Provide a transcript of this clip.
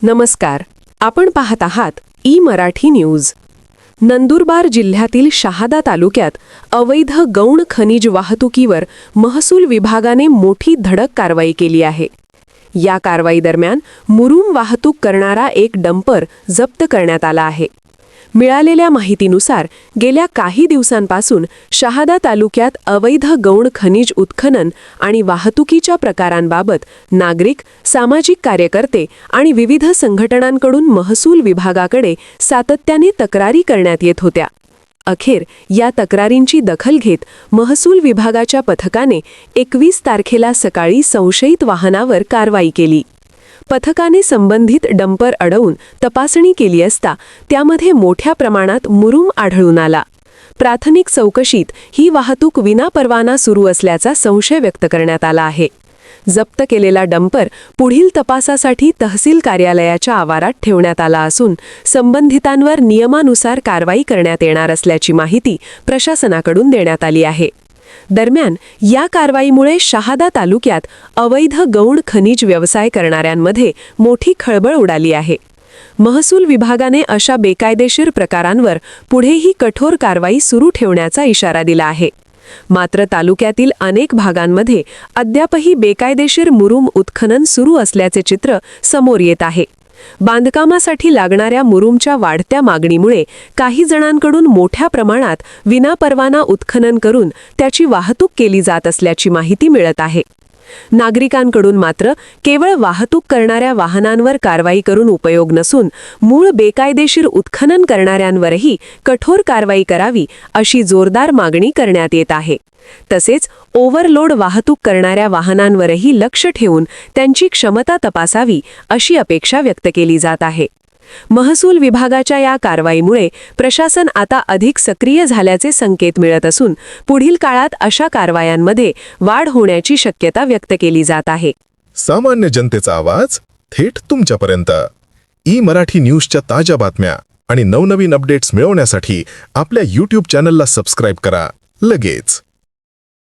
नमस्कार, आपण पाहत आहात मराठी न्यूज। नंदुरबार जिल्ह्यातील शहादा तालुक्यात अवैध गौण खनिज वाहतुकीवर महसूल विभागाने मोठी धडक कारवाई केली आहे। या कारवाई दरम्यान मुरुम वाहतूक करणारा एक डंपर जप्त करण्यात आला आहे। मिळालेल्या माहितीनुसार गेल्या काही दिवसांपासून शहादा तालुक्यात अवैध गौण खनिज उत्खनन आणि वाहतुकीच्या प्रकारांबाबत नागरिक, सामाजिक कार्यकर्ते आणि विविध संघटनांकडून महसूल विभागाकडे सातत्याने तक्रारी करण्यात येत होत्या। अखेर या तक्रारींची दखल घेत महसूल विभागाच्या पथकाने 21 तारखेला सकाळी संशयित वाहनावर कारवाई केली। पथकाने संबंधित डंपर अडवून तपासणी केली असता त्यामध्ये मोठ्या प्रमाणात मुरुम आढळून आला। प्राथमिक चौकशीत ही वाहतूक विनापरवाना सुरू असल्याचा संशय व्यक्त करण्यात आला आहे। जप्त केलेला डंपर पुढील तपासासाठी तहसील कार्यालयाच्या आवारात ठेवण्यात आला असून संबंधितांवर नियमानुसार कारवाई करण्यात येणार असल्याची माहिती प्रशासनाकडून देण्यात आली आहे। दरम्यान या कारवाईमुळे शहादा तालुक्यात अवैध गौण खनिज व्यवसाय करणाऱ्यांमध्ये मोठी खळबळ उडाली आहे। महसूल विभागाने अशा बेकायदेशीर प्रकारांवर पुढेही कठोर कारवाई सुरू ठेवण्याचा इशारा दिला आहे। मात्र तालुक्यातील अनेक भागांमध्ये अद्यापही बेकायदेशीर मुरुम उत्खनन सुरू असल्याचे चित्र समोर येत आहे। बांधकामासाठी लागणाऱ्या मुरुमच्या वाढत्या मागणीमुळे काही जणांकडून मोठ्या प्रमाणात विनापरवाना उत्खनन करून त्याची वाहतूक केली जात असल्याची माहिती मिळत आहे। नागरिकांकडून मात्र केवळ वाहतूक करणाऱ्या वाहनांवर कारवाई करून उपयोग नसून मूळ बेकायदेशीर उत्खनन करणाऱ्यांवरही कठोर कारवाई करावी अशी जोरदार मागणी करण्यात येत आहे। तसेच ओव्हरलोड वाहतूक करणाऱ्या वाहनांवरही लक्ष ठेवून त्यांची क्षमता तपासावी अशी अपेक्षा व्यक्त केली जात आहे। महसूल विभागाच्या या कारवाईमुळे प्रशासन आता अधिक सक्रिय झाल्याचे संकेत मिळत असून पुढील काळात अशा कारवायांमध्ये वाढ होण्याची शक्यता व्यक्त केली जात आहे। सामान्य जनतेचा आवाज थेट तुमच्यापर्यंत। मराठी न्यूजच्या ताज्या बातम्या आणि नवनवीन अपडेट्स मिळवण्यासाठी आपल्या YouTube चॅनलला सबस्क्राइब करा लगेच।